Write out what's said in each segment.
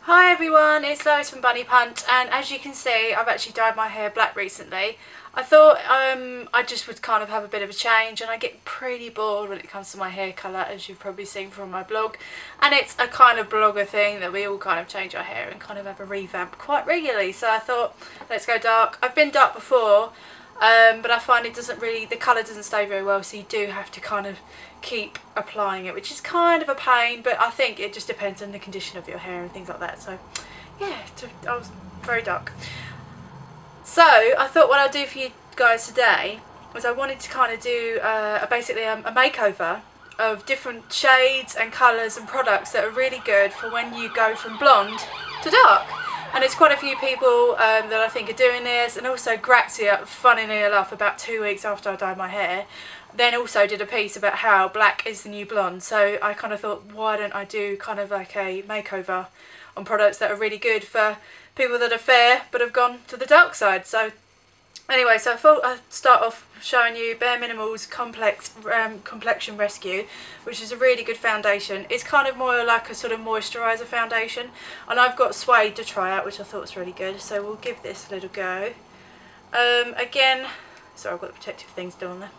Hi everyone, it's Lois from Bunny Punt, and as you can see I've actually dyed my hair black recently. I thought I just would kind of have a bit of a change, and I get pretty bored when it comes to my hair colour, as you've probably seen from my blog, and it's a kind of blogger thing that we all kind of change our hair and kind of have a revamp quite regularly. So I thought, let's go dark. I've been dark before, but I find it doesn't really, the colour doesn't stay very well, so you do have to kind of keep applying it, which is kind of a pain, but I think it just depends on the condition of your hair and things like that. So yeah, I was very dark. So I thought what I'd do for you guys today was I wanted to kind of do basically a makeover of different shades and colours and products that are really good for when you go from blonde to dark. And it's quite a few people that I think are doing this, and also Grazia, funnily enough, about 2 weeks after I dyed my hair, then also did a piece about how black is the new blonde. So I kind of thought, why don't I do kind of like a makeover on products that are really good for people that are fair but have gone to the dark side. So anyway, so I thought I'd start off showing you Bare Minimal's Complexion Rescue, which is a really good foundation. It's kind of more like a sort of moisturiser foundation, and I've got Suede to try out, which I thought was really good, so we'll give this a little go. Again, sorry, I've got the protective things still on there.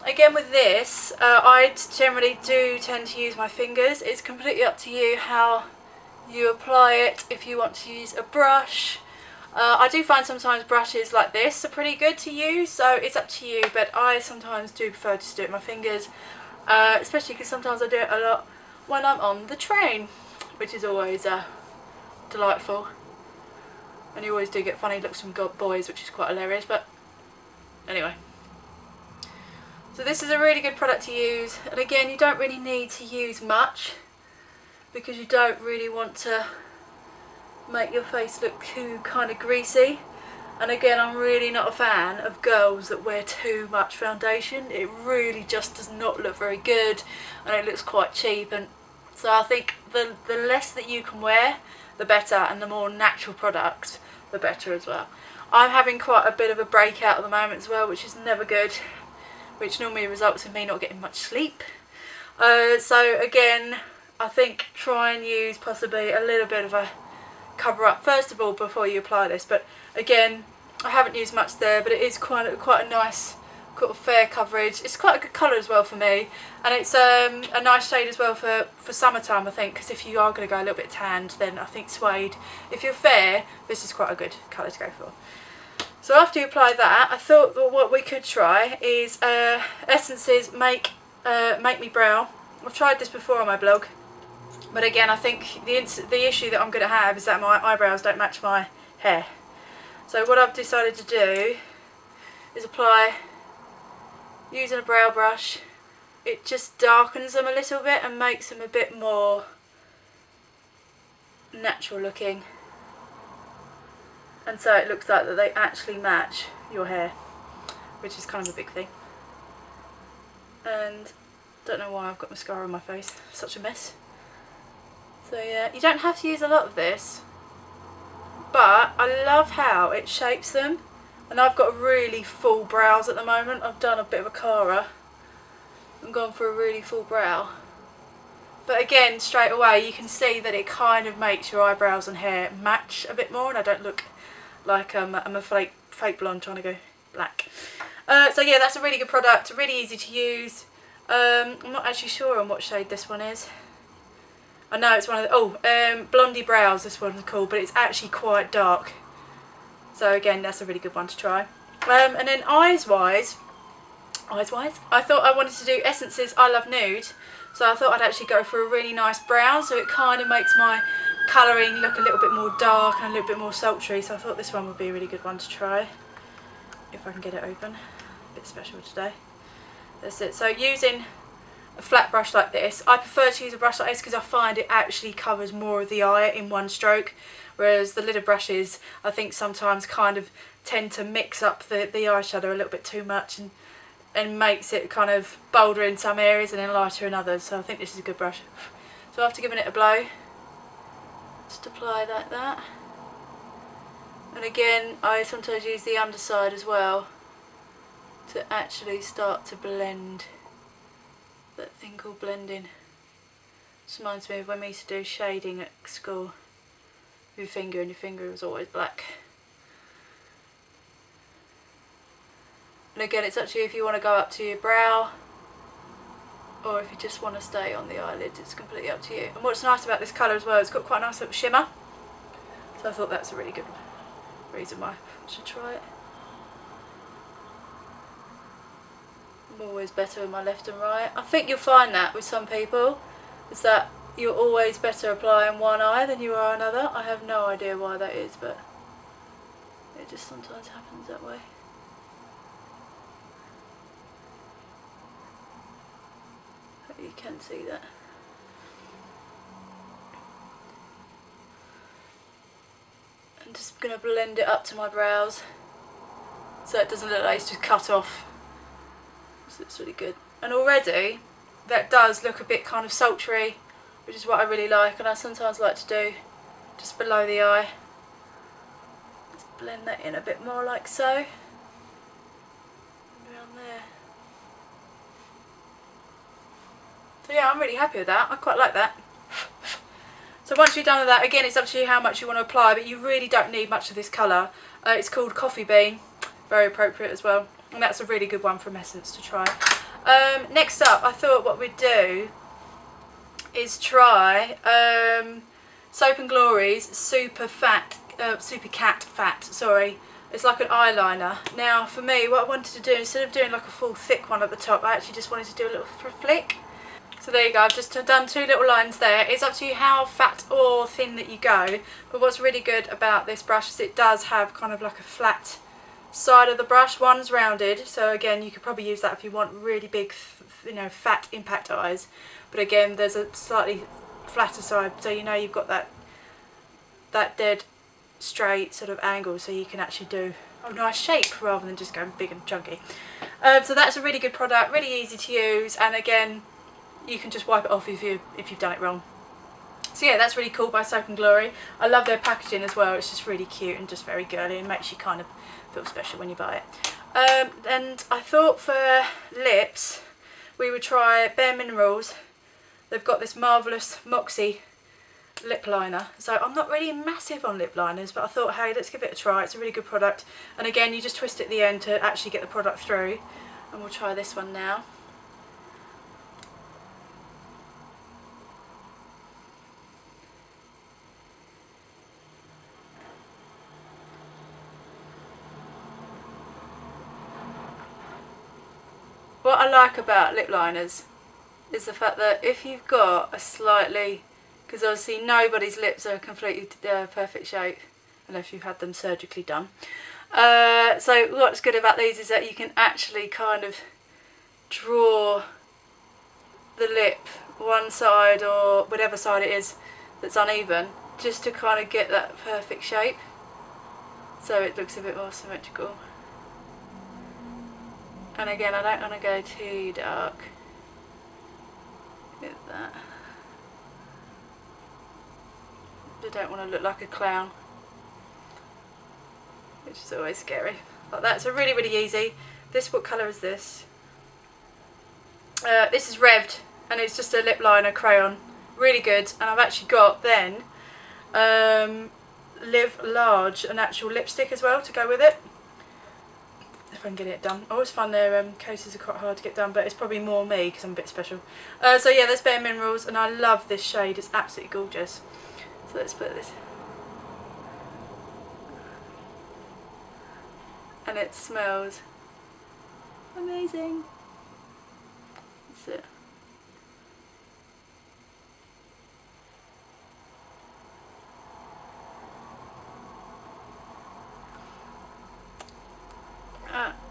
Again with this, I generally do tend to use my fingers. It's completely up to you how you apply it, if you want to use a brush. I do find sometimes brushes like this are pretty good to use, so it's up to you, but I sometimes do prefer to do it with my fingers, especially because sometimes I do it a lot when I'm on the train, which is always delightful, and you always do get funny looks from boys, which is quite hilarious. But anyway, so this is a really good product to use, and again, you don't really need to use much because you don't really want to make your face look too kind of greasy. And again, I'm really not a fan of girls that wear too much foundation. It really just does not look very good, and it looks quite cheap. And so I think the less that you can wear, the better, and the more natural products, the better as well. I'm having quite a bit of a breakout at the moment as well, which is never good, which normally results in me not getting much sleep. So again, I think try and use possibly a little bit of a cover up first of all before you apply this. But again, I haven't used much there, but it is quite a nice sort of fair coverage. It's quite a good colour as well for me, and it's a nice shade as well for summertime, I think, because if you are going to go a little bit tanned, then I think Suede, if you're fair, this is quite a good colour to go for. So after you apply that, I thought that what we could try is Essence's Make Me Brow. I've tried this before on my blog, but again, I think the issue that I'm going to have is that my eyebrows don't match my hair. So what I've decided to do is apply using a brow brush. It just darkens them a little bit and makes them a bit more natural looking. And so it looks like that they actually match your hair, which is kind of a big thing. And don't know why I've got mascara on my face, such a mess. So yeah, you don't have to use a lot of this, but I love how it shapes them. And I've got really full brows at the moment. I've done a bit of a Cara and gone for a really full brow. But again, straight away you can see that it kind of makes your eyebrows and hair match a bit more, and I don't look like I'm a fake blonde trying to go black. So yeah, that's a really good product, really easy to use. I'm not actually sure on what shade this one is. I know it's one of the, Blondie Brows this one's called, but it's actually quite dark. So again, that's a really good one to try. And then eyes wise, I thought I wanted to do Essence's I Love Nude. So I thought I'd actually go for a really nice brown, so it kind of makes my colouring look a little bit more dark and a little bit more sultry. So I thought this one would be a really good one to try, if I can get it open. A bit special today. That's it. So using a flat brush like this, I prefer to use a brush like this because I find it actually covers more of the eye in one stroke, whereas the little brushes I think sometimes kind of tend to mix up the eyeshadow a little bit too much, and makes it kind of bolder in some areas and then lighter in others. So I think this is a good brush. So after giving it a blow, just apply like that. And again, I sometimes use the underside as well to actually start to blend, that thing called blending. Just reminds me of when we used to do shading at school with your finger, and your finger was always black. And again, it's up to you if you want to go up to your brow or if you just want to stay on the eyelids. It's completely up to you. And what's nice about this colour as well, it's got quite a nice little shimmer. So I thought that's a really good reason why I should try it. I'm always better with my left and right. I think you'll find that with some people, is that you're always better applying one eye than you are another. I have no idea why that is, but it just sometimes happens that way. Hope you can see that. I'm just going to blend it up to my brows so it doesn't look like it's just cut off. So it's really good. And already that does look a bit kind of sultry, which is what I really like, and I sometimes like to do just below the eye. Let's blend that in a bit more like so. Around there. So yeah, I'm really happy with that. I quite like that. So once you're done with that, again, it's up to you how much you want to apply, but you really don't need much of this colour. It's called Coffee Bean, very appropriate as well, and that's a really good one from Essence to try. Next up, I thought what we'd do is try Soap and Glory's Super Cat Fat, sorry. It's like an eyeliner. Now for me, what I wanted to do, instead of doing like a full thick one at the top, I actually just wanted to do a little flick. So there you go, I've just done two little lines there. It's up to you how fat or thin that you go, but what's really good about this brush is it does have kind of like a flat side of the brush. One's rounded, so again you could probably use that if you want really big, you know, fat impact eyes, but again there's a slightly flatter side, so you know you've got that dead straight sort of angle, so you can actually do a nice shape rather than just going big and chunky. So that's a really good product, really easy to use, and again you can just wipe it off if you've done it wrong. So yeah, that's really cool by Soap and Glory. I love their packaging as well. It's just really cute and just very girly and makes you kind of feel special when you buy it. And I thought for lips we would try Bare Minerals. They've got this marvellous Moxie lip liner. So I'm not really massive on lip liners, but I thought, hey, let's give it a try. It's a really good product. And again, you just twist it at the end to actually get the product through. And we'll try this one now. What I like about lip liners is the fact that if you've got a slightly, because obviously nobody's lips are completely perfect shape unless you've had them surgically done. So what's good about these is that you can actually kind of draw the lip one side or whatever side it is that's uneven, just to kind of get that perfect shape, so it looks a bit more symmetrical. And again, I don't want to go too dark with that. I don't want to look like a clown, which is always scary. Like that. So really, really easy. This, what colour is this? This is Revved, and it's just a lip liner crayon. Really good. And I've actually got then Live Large, an actual lipstick as well to go with it. If I can get it done. I always find their cases are quite hard to get done, but it's probably more me because I'm a bit special. So yeah, there's Bare Minerals, and I love this shade. It's absolutely gorgeous. So let's put this. And it smells amazing. That's it.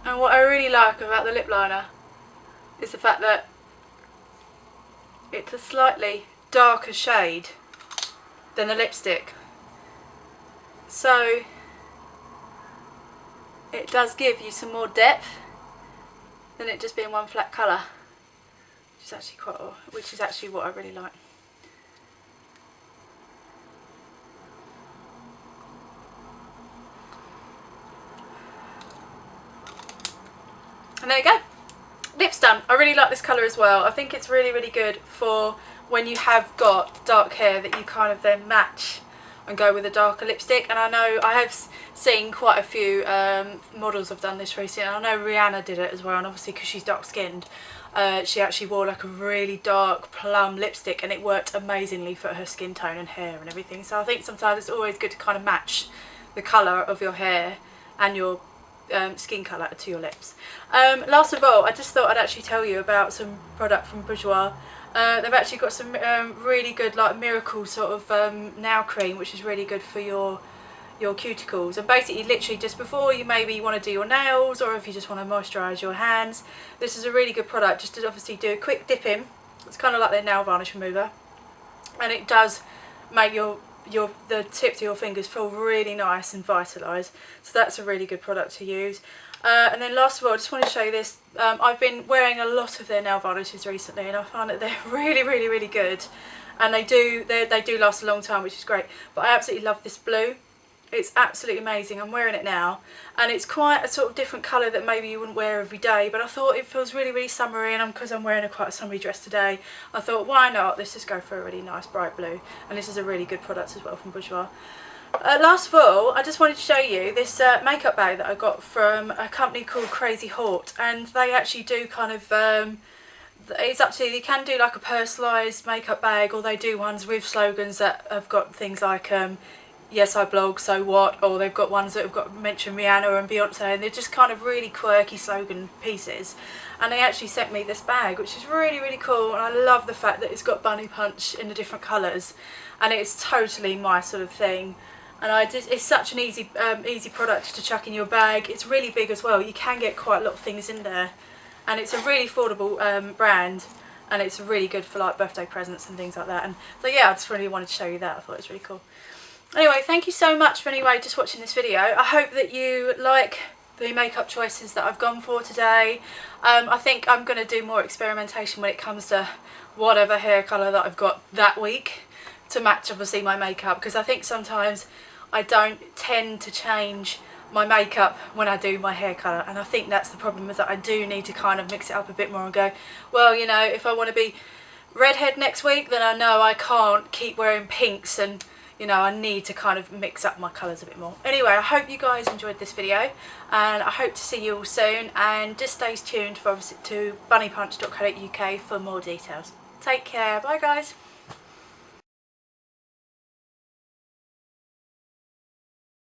And what I really like about the lip liner is the fact that it's a slightly darker shade than the lipstick. So it does give you some more depth than it just being one flat colour, which is actually what I really like. And there you go, lips done. I really like this colour as well. I think it's really, really good for when you have got dark hair that you kind of then match and go with a darker lipstick. And I know I have seen quite a few models have done this recently, and I know Rihanna did it as well, and obviously because she's dark skinned, she actually wore like a really dark plum lipstick, and it worked amazingly for her skin tone and hair and everything. So I think sometimes it's always good to kind of match the colour of your hair and your skin colour to your lips. Last of all, I just thought I'd actually tell you about some product from Bourjois. They've actually got some really good like miracle sort of nail cream, which is really good for your cuticles. And basically literally just before you maybe want to do your nails, or if you just want to moisturise your hands, this is a really good product just to obviously do a quick dip in. It's kind of like their nail varnish remover, and it does make the tips of your fingers feel really nice and vitalised. So that's a really good product to use. And then last of all, I just want to show you this. I've been wearing a lot of their nail varnishes recently, and I find that they're really good, and they do last a long time, which is great. But I absolutely love this blue. It's absolutely amazing. I'm wearing it now, and it's quite a sort of different colour that maybe you wouldn't wear every day, but I thought it feels really summery, and because I'm wearing quite a summery dress today, I thought why not, let's just go for a really nice bright blue. And this is a really good product as well from Bourjois. Last of all, I just wanted to show you this makeup bag that I got from a company called Crazy Hort, and they actually do kind of it's up to you. You can do like a personalised makeup bag, or they do ones with slogans that have got things like yes I blog, so what, or they've got ones that have got mentioned Rihanna and Beyonce, and they're just kind of really quirky slogan pieces. And they actually sent me this bag, which is really cool, and I love the fact that it's got bunny punch in the different colours, and it's totally my sort of thing. And it's such an easy product to chuck in your bag. It's really big as well. You can get quite a lot of things in there, and it's a really affordable brand, and it's really good for like birthday presents and things like that. And so yeah, I just really wanted to show you that. I thought it was really cool. Anyway, thank you so much for just watching this video. I hope that you like the makeup choices that I've gone for today. I think I'm going to do more experimentation when it comes to whatever hair colour that I've got that week to match obviously my makeup, because I think sometimes I don't tend to change my makeup when I do my hair colour, and I think that's the problem, is that I do need to kind of mix it up a bit more and go, well, you know, if I want to be redhead next week, then I know I can't keep wearing pinks, and you know, I need to kind of mix up my colours a bit more. Anyway, I hope you guys enjoyed this video, and I hope to see you all soon, and just stay tuned for obviously to bunnypunch.co.uk for more details. Take care, bye guys.